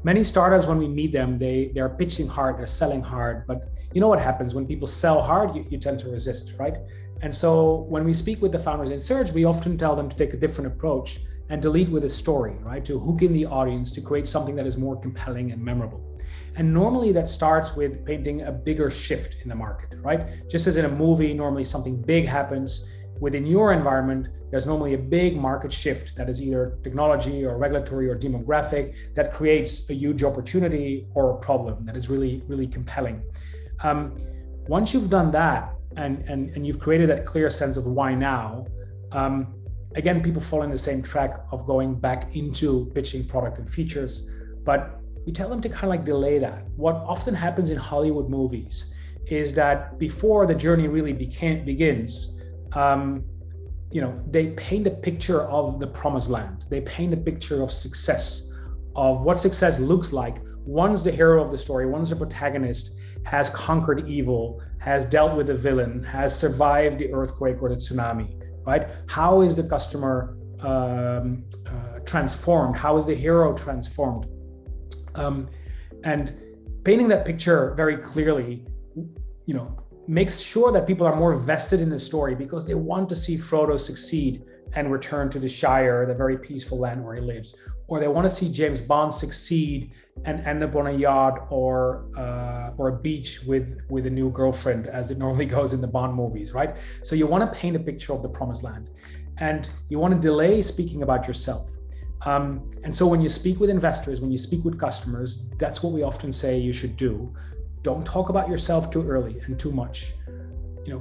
Many startups, when we meet them, they're pitching hard, they're selling hard, but you know what happens when people sell hard, you tend to resist, right? And so when we speak with the founders in Surge, we often tell them to take a different approach and to lead with a story, right? To hook in the audience, to create something that is more compelling and memorable. And normally that starts with painting a bigger shift in the market, right? Just as in a movie, normally something big happens. Within your environment, there's normally a big market shift that is either technology or regulatory or demographic that creates a huge opportunity or a problem that is really, really compelling. Once you've done that and you've created that clear sense of why now, again, people fall in the same track of going back into pitching product and features, but we tell them to kind of like delay that. What often happens in Hollywood movies is that before the journey really begins, they paint a picture of the promised land. They paint a picture of success, of what success looks like once the hero of the story, once the protagonist has conquered evil, has dealt with the villain, has survived the earthquake or the tsunami, right? How is the customer transformed? How is the hero transformed? And painting that picture very clearly, makes sure that people are more vested in the story because they want to see Frodo succeed and return to the Shire, the very peaceful land where he lives. Or they want to see James Bond succeed and end up on a yacht or a beach with a new girlfriend, as it normally goes in the Bond movies, right? So you want to paint a picture of the promised land, and you want to delay speaking about yourself. And so when you speak with investors, when you speak with customers, that's what we often say you should do. Don't talk about yourself too early and too much.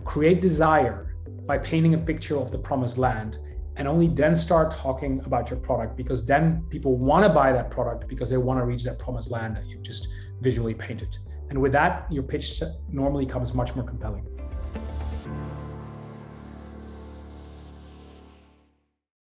Create desire by painting a picture of the promised land, and only then start talking about your product, because then people want to buy that product because they want to reach that promised land that you've just visually painted. And with that, your pitch normally comes much more compelling.